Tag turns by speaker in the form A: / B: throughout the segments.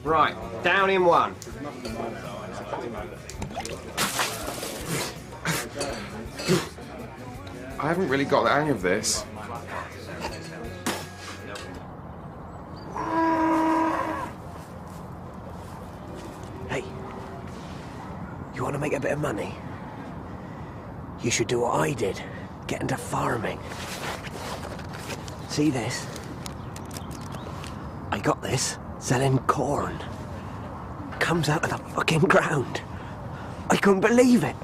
A: Right, down in one.
B: I haven't really got the hang of this.
C: Hey, you want to make a bit of money? You should do what I did. Get into farming. See this? I got this selling corn. Comes out of the fucking ground. I couldn't believe it.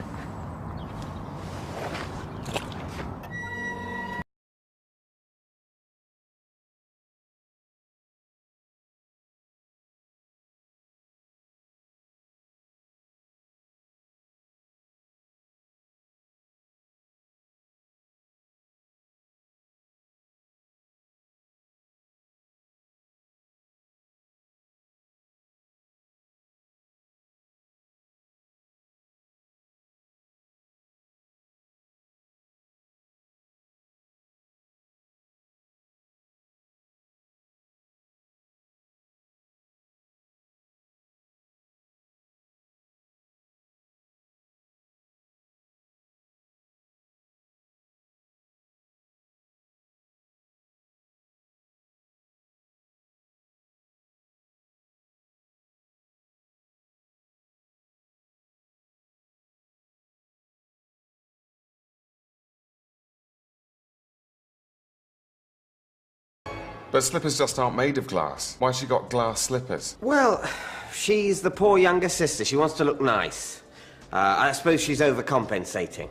B: But slippers just aren't made of glass. Why's she got glass slippers?
A: Well, she's the poor younger sister. She wants to look nice. I suppose she's overcompensating.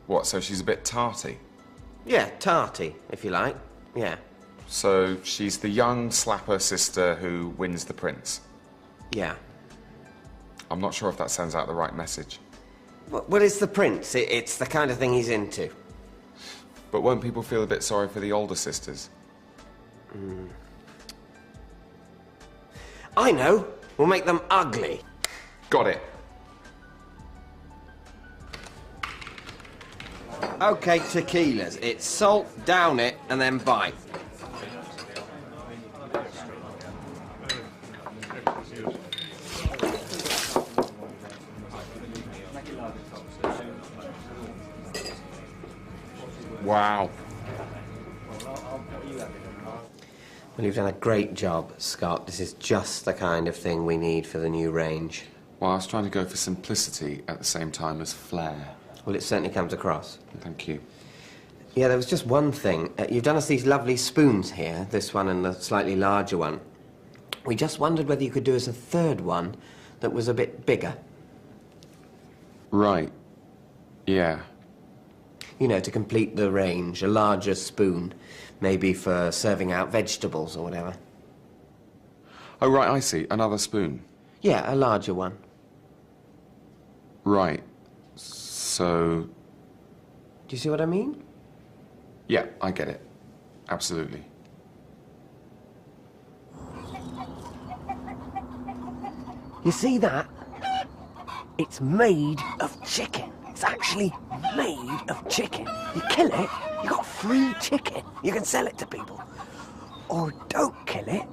B: What, so she's a bit tarty?
A: Yeah, tarty, if you like. Yeah.
B: So she's the young slapper sister who wins the prince?
A: Yeah.
B: I'm not sure if that sends out the right message.
A: Well, it's the prince. It's the kind of thing he's into.
B: But won't people feel a bit sorry for the older sisters?
A: I know. We'll make them ugly.
B: Got it.
A: Okay, tequilas. It's salt, down it, and then bite.
B: Wow.
A: Well, you've done a great job, Scott. This is just the kind of thing we need for the new range.
B: Well, I was trying to go for simplicity at the same time as flair.
A: Well, it certainly comes across.
B: Thank you.
A: Yeah, there was just one thing. You've done us these lovely spoons here, this one and the slightly larger one. We just wondered whether you could do us a third one that was a bit bigger.
B: Right. Yeah.
A: You know, to complete the range, a larger spoon. Maybe for serving out vegetables or whatever.
B: Oh, right, I see. Another spoon.
A: Yeah, a larger one.
B: Right. So...
A: Do you see what I mean?
B: Yeah, I get it. Absolutely.
C: You see that? It's made of chicken. It's actually made of chicken. You kill it, you got free chicken. You can sell it to people. Or don't kill it.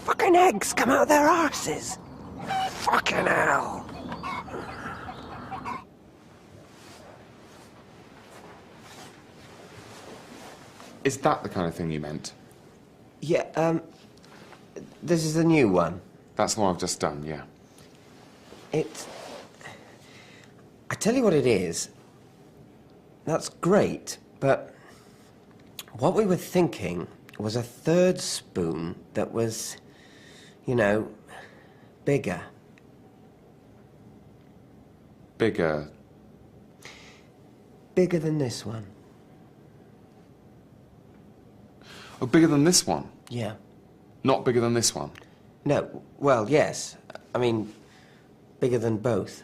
C: Fucking eggs come out of their arses. Fucking hell.
B: Is that the kind of thing you meant?
A: Yeah, this is the new one.
B: That's the one I've just done, yeah.
A: I tell you what it is. That's great, but what we were thinking was a third spoon that was, you know, bigger.
B: Bigger.
A: Bigger than this one.
B: Oh, bigger than this one?
A: Yeah.
B: Not bigger than this one?
A: No, well, yes. I mean, bigger than both.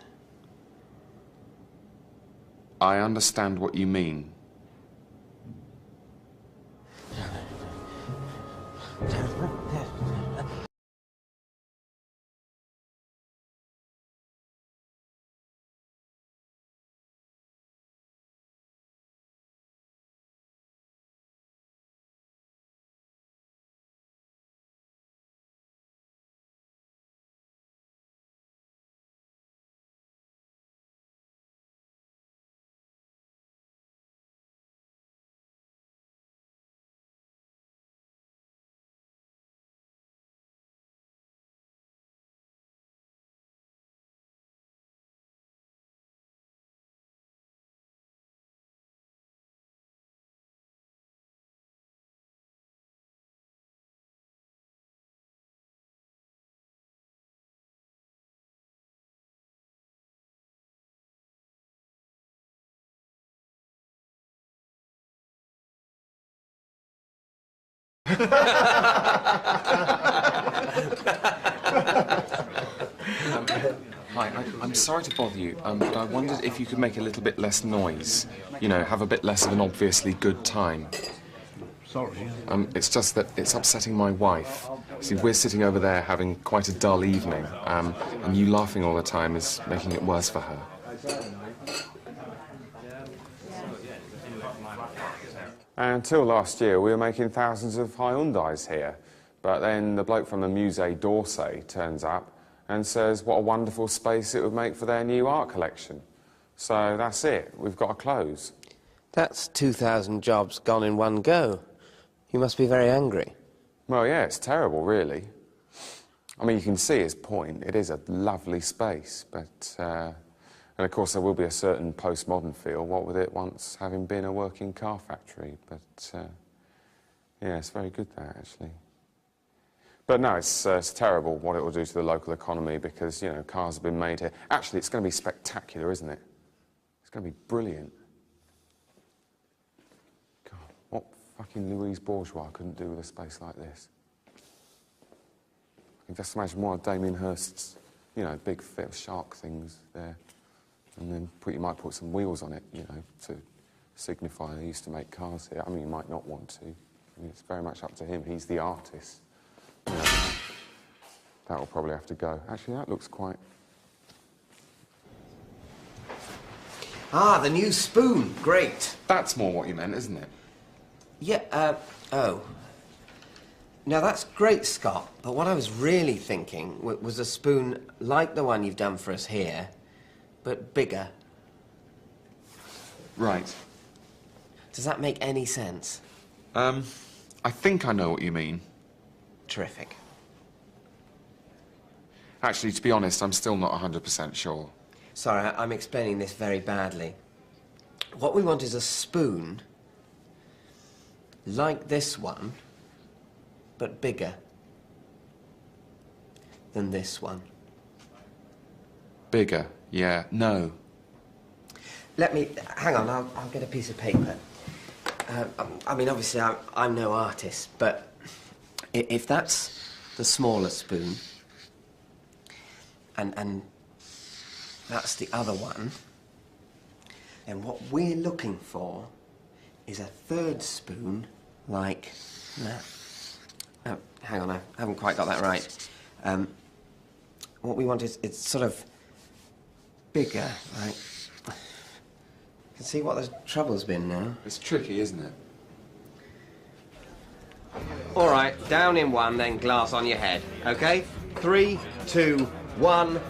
B: I understand what you mean. Hi, I'm sorry to bother you, but I wondered if you could make a little bit less noise. You know, have a bit less of an obviously good time.
D: Sorry.
B: It's just that it's upsetting my wife. See, we're sitting over there having quite a dull evening, and you laughing all the time is making it worse for her. Until last year, we were making thousands of Hyundais here. But then the bloke from the Musée d'Orsay turns up and says what a wonderful space it would make for their new art collection. So that's it. We've got to close.
A: That's 2,000 jobs gone in one go. You must be very angry.
B: Well, yeah, it's terrible, really. I mean, you can see his point. It is a lovely space, but... and, of course, there will be a certain postmodern feel, what with it once having been a working car factory. But, yeah, it's very good, that, actually. But, no, it's terrible what it will do to the local economy because, you know, cars have been made here. Actually, it's going to be spectacular, isn't it? It's going to be brilliant. God, what fucking Louise Bourgeois couldn't do with a space like this? I can just imagine one of Damien Hirst's, you know, big shark things there. And then you might put some wheels on it, you know, to signify they used to make cars here. I mean, you might not want to. I mean, it's very much up to him. He's the artist. You know, that will probably have to go. Actually, that looks quite...
A: Ah, the new spoon. Great.
B: That's more what you meant, isn't it?
A: Yeah, oh. Now, that's great, Scott, but what I was really thinking was a spoon like the one you've done for us here, but bigger.
B: Right.
A: Does that make any sense?
B: I think I know what you mean.
A: Terrific.
B: Actually, to be honest, I'm still not 100% sure.
A: Sorry, I'm explaining this very badly. What we want is a spoon like this one, but bigger than this one.
B: Bigger, yeah, no.
A: Let me... Hang on, I'll get a piece of paper. I mean, obviously, I'm no artist, but if that's the smaller spoon, and that's the other one, then what we're looking for is a third spoon like that. Oh, hang on, I haven't quite got that right. What we want is it's sort of bigger, right? You can see what the trouble's been now.
B: It's tricky, isn't it?
A: All right, down in one, then glass on your head, okay? 3, 2, 1.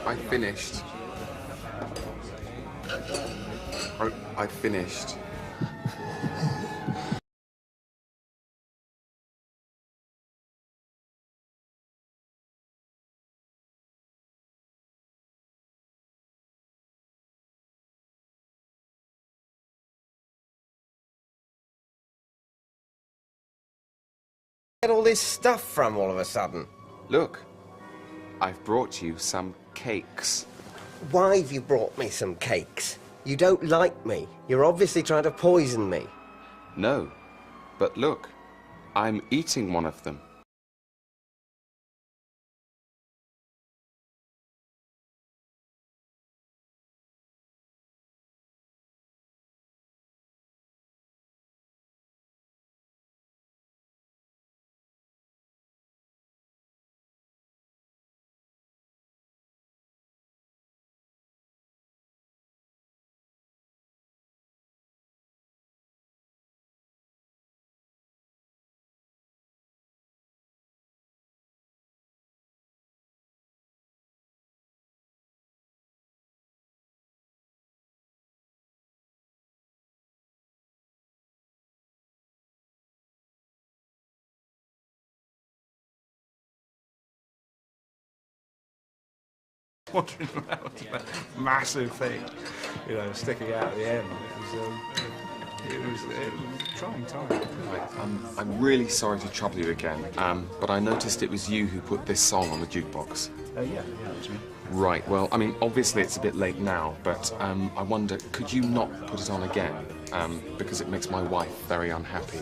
B: I finished. I finished.
A: Get all this stuff from all of a sudden?
B: Look, I've brought you some cakes.
A: Why have you brought me some cakes? You don't like me. You're obviously trying to poison me.
B: No, but look, I'm eating one of them.
D: Wandering around, massive thing, you know, sticking out at the end. It was, It was a trying time.
B: Right, I'm really sorry to trouble you again, but I noticed it was you who put this song on the jukebox.
D: Yeah, it was me.
B: Right, well, I mean, obviously it's a bit late now, but I wonder, could you not put it on again? Because it makes my wife very unhappy.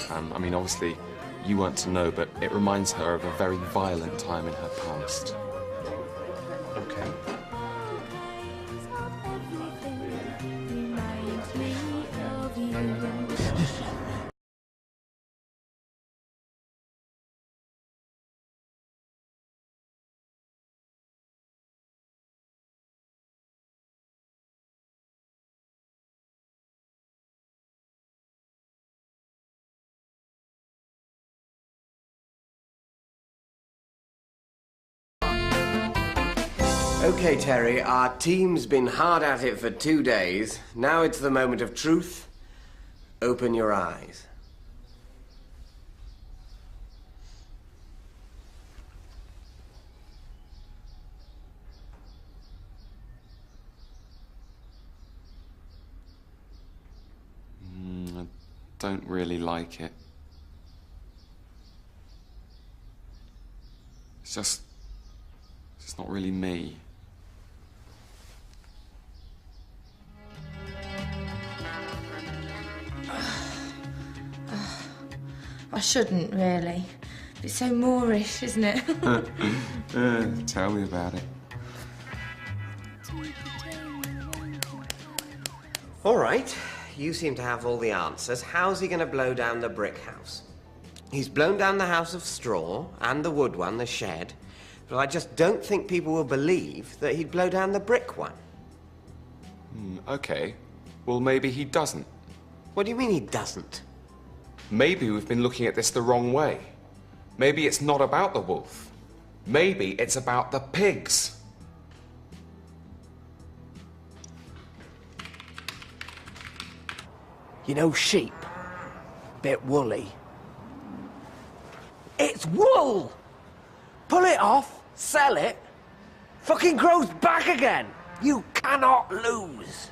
B: I mean, obviously, you weren't to know, but it reminds her of a very violent time in her past.
D: Okay.
A: Okay, Terry, our team's been hard at it for 2 days. Now it's the moment of truth. Open your eyes.
B: I don't really like it. It's just not really me.
E: I shouldn't, really. It's so Moorish, isn't it?
B: Tell me about it.
A: All right, you seem to have all the answers. How's he going to blow down the brick house? He's blown down the house of straw and the wood one, the shed, but I just don't think people will believe that he'd blow down the brick one.
B: Okay. Well, maybe he doesn't.
A: What do you mean he doesn't?
B: Maybe we've been looking at this the wrong way. Maybe it's not about the wolf. Maybe it's about the pigs.
C: You know sheep? Bit woolly. It's wool! Pull it off, sell it, fucking grows back again. You cannot lose.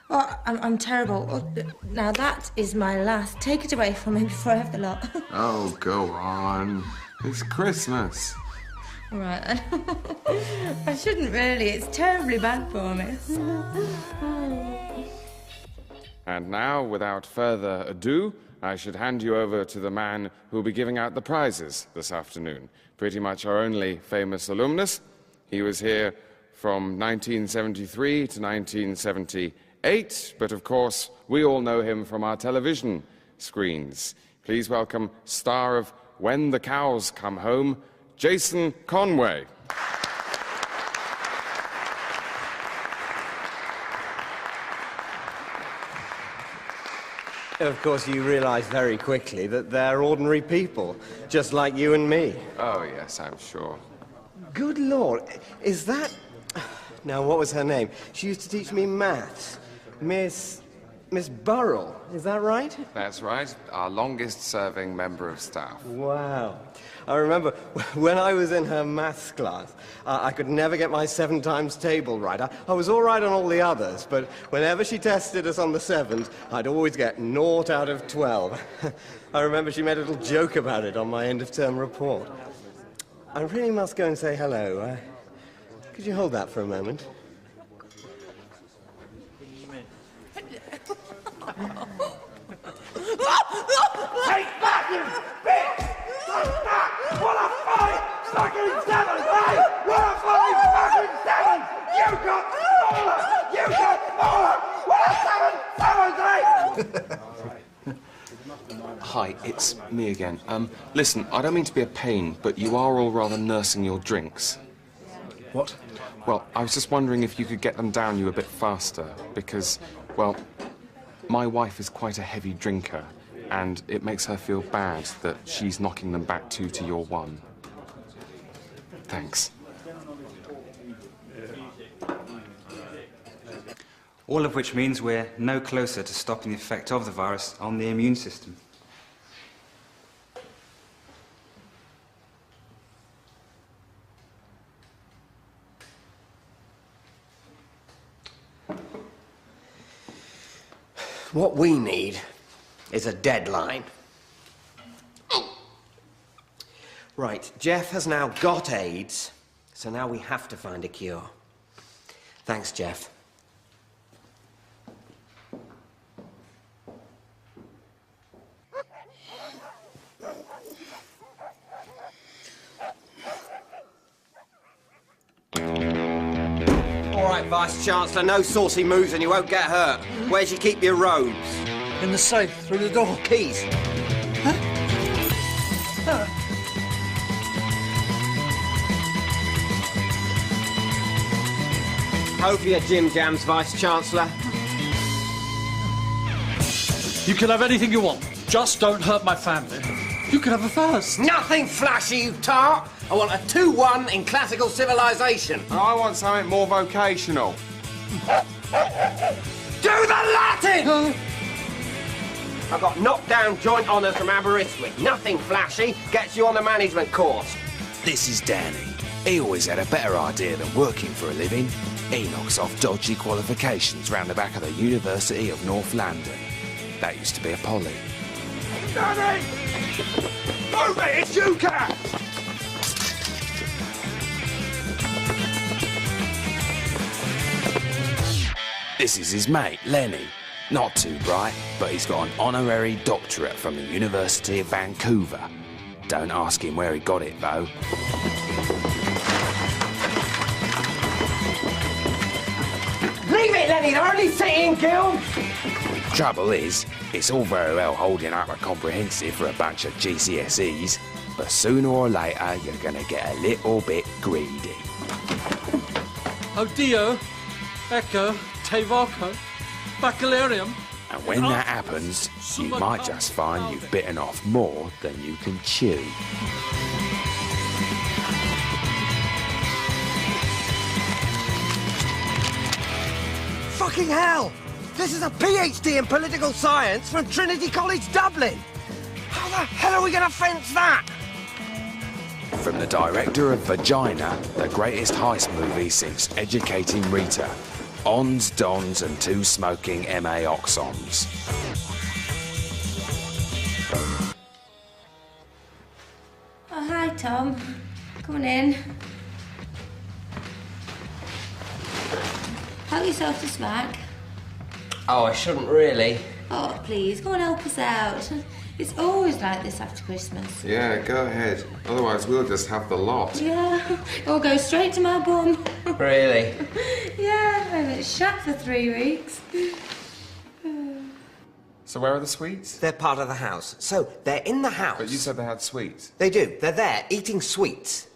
E: Oh, I'm terrible. Oh, now that is my last. Take it away from me before I have the lot.
B: Oh, go on. It's Christmas.
E: All right, then. I shouldn't really. It's terribly bad for me.
B: And now, without further ado, I should hand you over to the man who'll be giving out the prizes this afternoon. Pretty much our only famous alumnus. He was here from 1973 to 1978, but of course, we all know him from our television screens. Please welcome star of When the Cows Come Home, Jason Conway.
A: Of course, you realise very quickly that they're ordinary people, just like you and me.
B: Oh, yes, I'm sure.
A: Good Lord, is that... Now, what was her name? She used to teach me maths. Miss Burrell, is that right?
B: That's right, our longest-serving member of staff.
A: Wow. I remember when I was in her maths class, I could never get my 7 times table right. I was all right on all the others, but whenever she tested us on the 7s, I'd always get 0 out of 12. I remember she made a little joke about it on my end-of-term report. I really must go and say hello. Could you hold that for a moment?
C: Take that, you bitch! Take that! What a fight! Fucking 7, hey! What a fight! Fucking 7! You got smaller! You got smaller! What a 7! 7, 3!
B: Hi, it's me again. Listen, I don't mean to be a pain, but you are all rather nursing your drinks.
D: What?
B: Well, I was just wondering if you could get them down you a bit faster, because, well, my wife is quite a heavy drinker, and it makes her feel bad that she's knocking them back 2 to your 1. Thanks.
F: All of which means we're no closer to stopping the effect of the virus on the immune system.
A: What we need is a deadline. Right, Jeff has now got AIDS, so now we have to find a cure. Thanks, Jeff. All right, Vice-Chancellor, no saucy moves and you won't get hurt. Where'd you keep your robes?
G: In the safe, through the door.
A: Keys. Over your Jim Jams, Vice-Chancellor.
G: You can have anything you want. Just don't hurt my family. You can have a first.
A: Nothing flashy, you tart! I want a 2-1 in classical civilization.
B: I want something more vocational.
A: Do the Latin! I've got knockdown joint honours from Aberystwyth. Nothing flashy, gets you on the management course.
H: This is Danny. He always had a better idea than working for a living. He knocks off dodgy qualifications round the back of the University of North London. That used to be a poly.
B: Danny! Move it, it's you, cat!
H: This is his mate, Lenny. Not too bright, but he's got an honorary doctorate from the University of Vancouver. Don't ask him where he got it, though.
A: Leave it, Lenny, they're only sitting guilds!
H: Trouble is, it's all very well holding up a comprehensive for a bunch of GCSEs, but sooner or later you're gonna get a little bit greedy.
G: Odio, Echo, Tevaco, Bacalarium.
H: And when that happens, you might just find you've bitten off more than you can chew.
C: Fucking hell! This is a PhD in political science from Trinity College, Dublin! How the hell are we gonna fence that?
H: From the director of Vagina, the greatest heist movie since Educating Rita. Ons, Dons and 2 smoking MA Oxons.
E: Oh, hi, Tom. Come on in. Help yourself to smack.
A: Oh, I shouldn't really.
E: Oh, please, go and help us out. It's always like this after Christmas.
B: Yeah, go ahead. Otherwise, we'll just have the lot.
E: Yeah, it'll go straight to my bum.
A: Really?
E: Yeah, and it's shut for 3 weeks.
B: So where are the sweets?
A: They're part of the house. So, they're in the house.
B: But you said they had sweets.
A: They do. They're there, eating sweets.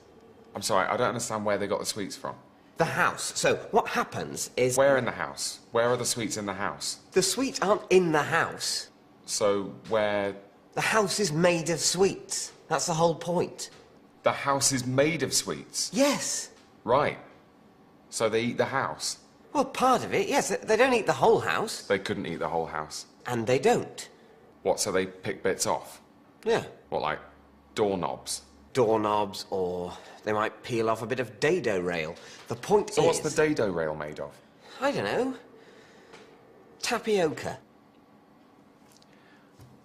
B: I'm sorry, I don't understand where they got the sweets from.
A: The house. So, what happens is...
B: Where in the house? Where are the sweets in the house?
A: The sweets aren't in the house.
B: So where...
A: The house is made of sweets. That's the whole point.
B: The house is made of sweets?
A: Yes.
B: Right. So they eat the house?
A: Well, part of it, yes. They don't eat the whole house.
B: They couldn't eat the whole house.
A: And they don't.
B: What, so they pick bits off?
A: Yeah.
B: What, like doorknobs?
A: Doorknobs, or they might peel off a bit of dado rail. The point is...
B: So what's the dado rail made of?
A: I don't know. Tapioca.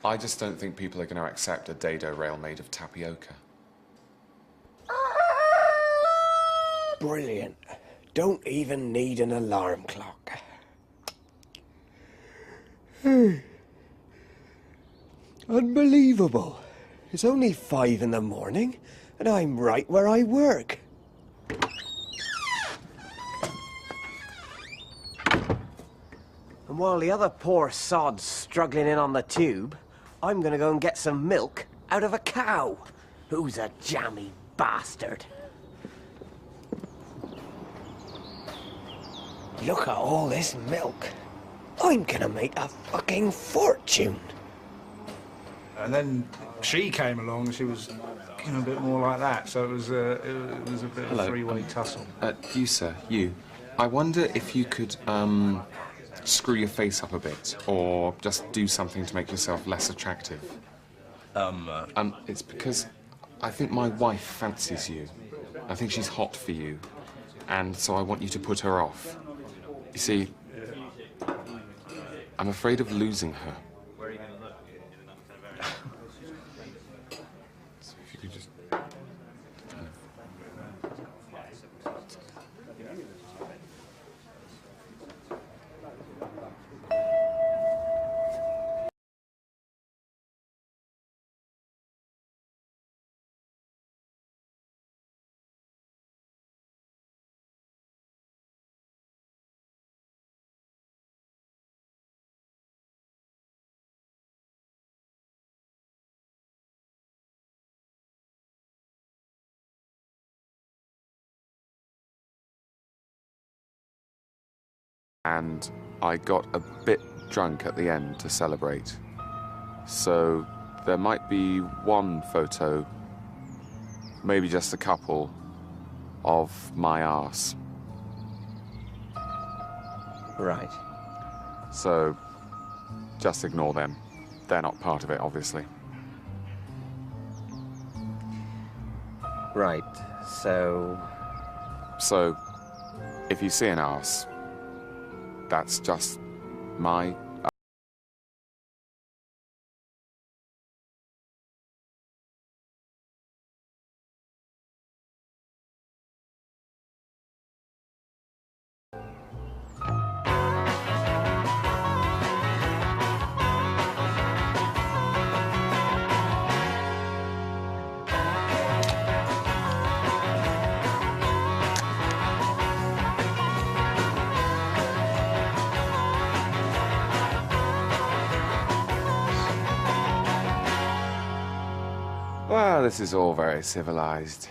B: I just don't think people are going to accept a dado rail made of tapioca.
C: Brilliant. Don't even need an alarm clock. Unbelievable. It's only 5 in the morning, and I'm right where I work. And while the other poor sod's struggling in on the tube, I'm gonna go and get some milk out of a cow. Who's a jammy bastard? Look at all this milk. I'm gonna make a fucking fortune.
D: And then she came along and she was a bit more like that, so it was a bit of a three-way tussle.
B: You, sir, you. I wonder if you could, screw your face up a bit, or just do something to make yourself less attractive. It's because I think my wife fancies you. I think she's hot for you, and so I want you to put her off. You see, I'm afraid of losing her.
F: Where are you going to look?
B: So if you could just... And I got a bit drunk at the end to celebrate. So there might be one photo, maybe just a couple, of my arse.
A: Right.
B: So just ignore them. They're not part of it, obviously.
A: Right, so...
B: So if you see an arse, that's just my... Well, this is all very civilized.